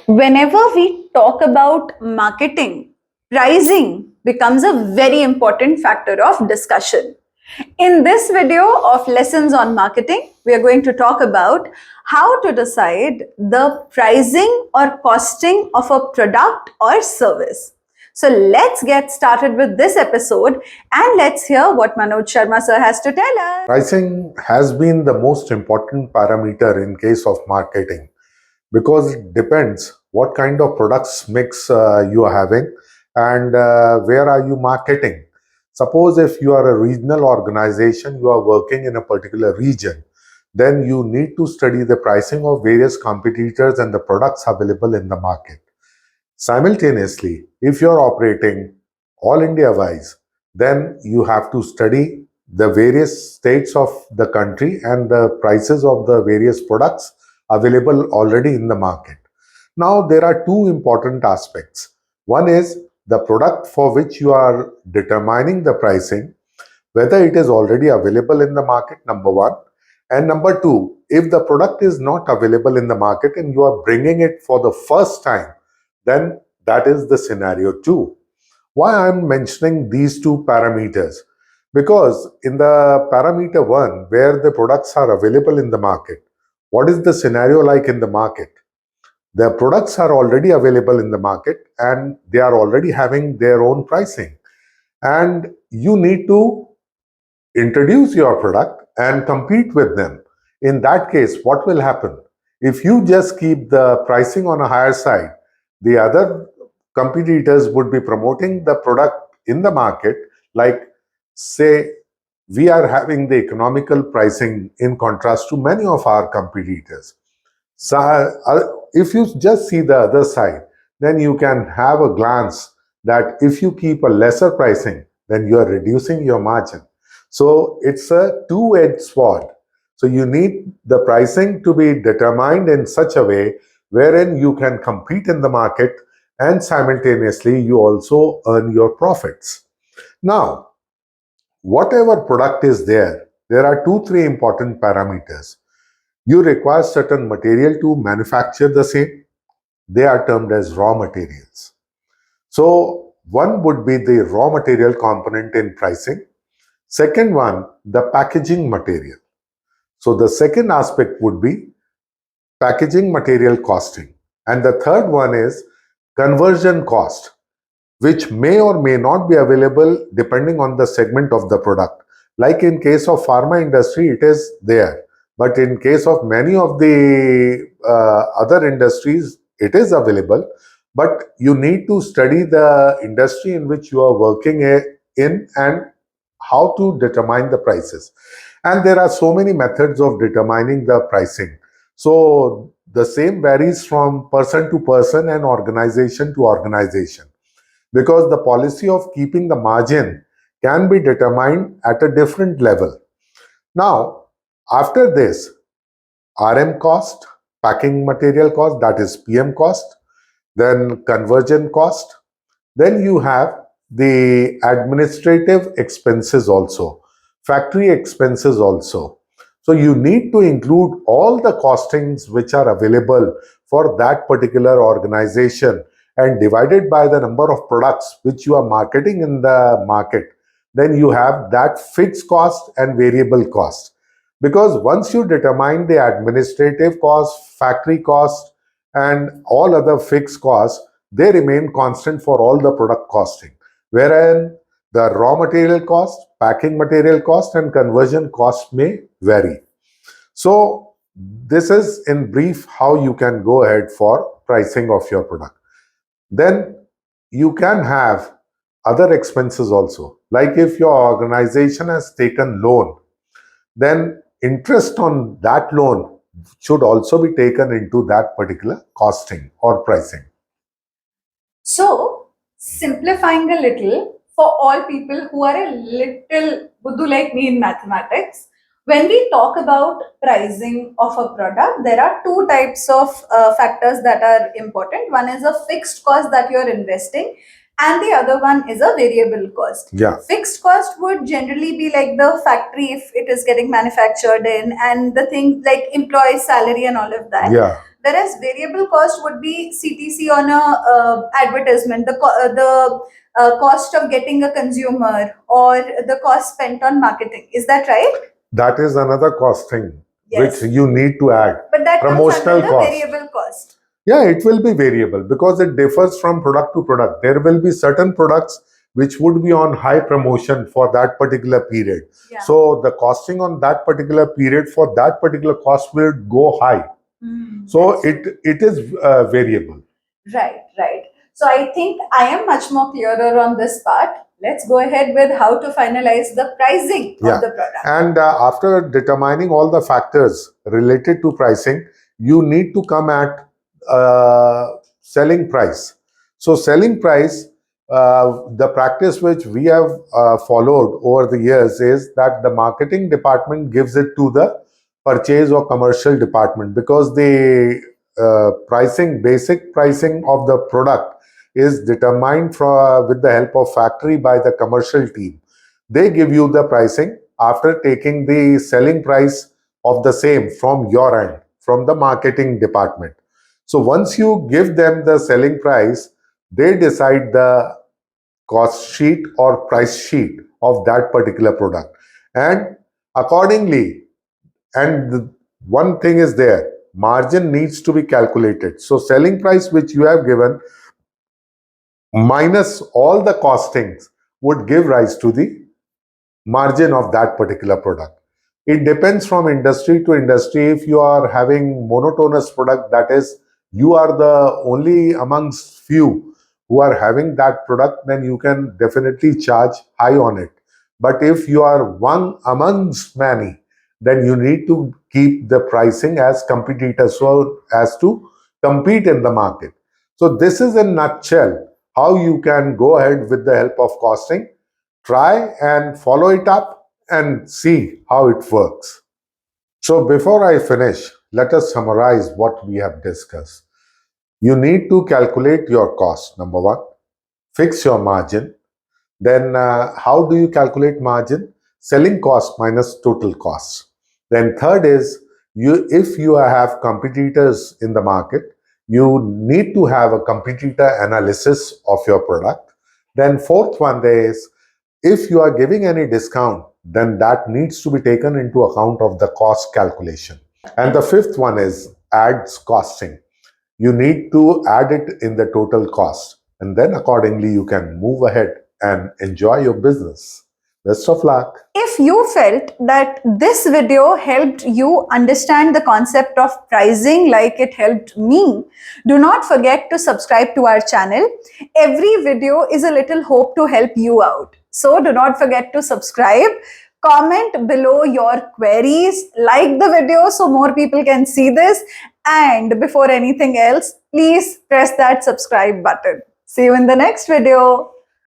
Whenever we talk about marketing, pricing becomes a very important factor of discussion. In this video of lessons on marketing, we are going to talk about how to decide the pricing or costing of a product or service. So let's get started with this episode and let's hear what Manoj Sharma sir has to tell us. Pricing has been the most important parameter in case of marketing because it depends what kind of products mix you are having and where are you marketing. Suppose if you are a regional organization, you are working in a particular region, then you need to study the pricing of various competitors and the products available in the market. Simultaneously, if you're operating all India wise, then you have to study the various states of the country and the prices of the various products available already in the market. Now, there are two important aspects. One is the product for which you are determining the pricing, whether it is already available in the market, number one. And number two, if the product is not available in the market and you are bringing it for the first time, then that is the scenario two. Why I'm mentioning these two parameters? Because in the parameter one, where the products are available in the market, what is the scenario like in the market? The products are already available in the market and they are already having their own pricing. And you need to introduce your product and compete with them. In that case, what will happen? If you just keep the pricing on a higher side, the other competitors would be promoting the product in the market, like, say, we are having the economical pricing in contrast to many of our competitors. So, if you just see the other side, then you can have a glance that if you keep a lesser pricing, then you are reducing your margin. So it's a two-edged sword. So you need the pricing to be determined in such a way wherein you can compete in the market and simultaneously you also earn your profits. Now, whatever product is there, there are two, three important parameters. You require certain material to manufacture the same. They are termed as raw materials. So one would be the raw material component in pricing. Second one, the packaging material. So the second aspect would be packaging material costing. And the third one is conversion cost, which may or may not be available depending on the segment of the product. Like in case of pharma industry, it is there. But in case of many of the other industries, it is available. But you need to study the industry in which you are working in and how to determine the prices. And there are so many methods of determining the pricing. So the same varies from person to person and organization to organization, because the policy of keeping the margin can be determined at a different level. Now, after this, RM cost, packing material cost, that is PM cost, then conversion cost, then you have the administrative expenses also, factory expenses also. So you need to include all the costings which are available for that particular organization and divided by the number of products which you are marketing in the market. Then you have that fixed cost and variable cost. Because once you determine the administrative cost, factory cost, and all other fixed costs, they remain constant for all the product costing. Wherein the raw material cost, packing material cost, and conversion cost may vary. So, this is in brief how you can go ahead for pricing of your product. Then you can have other expenses also. Like if your organization has taken loan, then interest on that loan should also be taken into that particular costing or pricing. So, simplifying a little for all people who are a little Buddhu like me in mathematics, when we talk about pricing of a product, there are two types of factors that are important. One is a fixed cost that you're investing, and the other one is a variable cost. Yeah. Fixed cost would generally be like the factory if it is getting manufactured in, and the things like employee salary and all of that. Yeah. Whereas variable cost would be CTC on a advertisement, the cost of getting a consumer, or the cost spent on marketing. Is that right? That is another costing Yes. which you need to add. But that comes Promotional under the cost. variable cost. Yeah, it will be variable because it differs from product to product. There will be certain products which would be on high promotion for that particular period. Yeah. So the costing on that particular period for that particular cost will go high. So it is variable. Right, right. So I think I am much more clearer on this part. Let's go ahead with how to finalize the pricing of the product. And after determining all the factors related to pricing, you need to come at selling price. So selling price, the practice which we have followed over the years is that the marketing department gives it to the purchase or commercial department, because the basic pricing of the product is determined with the help of factory by the commercial team. They give you the pricing after taking the selling price of the same from your end, from the marketing department. So once you give them the selling price, they decide the cost sheet or price sheet of that particular product. And accordingly, one thing is there, margin needs to be calculated. So selling price which you have given minus all the costings would give rise to the margin of that particular product. It depends from industry to industry. If you are having monotonous product, that is, you are the only amongst few who are having that product, then you can definitely charge high on it. But if you are one amongst many, then you need to keep the pricing as competitors, so as to compete in the market. So this is in nutshell how you can go ahead with the help of costing. Try and follow it up and see how it works. So before I finish, let us summarize what we have discussed. You need to calculate your cost, number one. Fix your margin. Then how do you calculate margin? Selling cost minus total cost. Then third is, if you have competitors in the market, you need to have a competitor analysis of your product. Then fourth one is, if you are giving any discount, then that needs to be taken into account of the cost calculation. And the fifth one is adds costing. You need to add it in the total cost, and then accordingly you can move ahead and enjoy your business. Best of luck. If you felt that this video helped you understand the concept of pricing like it helped me, do not forget to subscribe to our channel. Every video is a little hope to help you out. So do not forget to subscribe. Comment below your queries, like the video so more people can see this, and before anything else, please press that subscribe button. See you in the next video.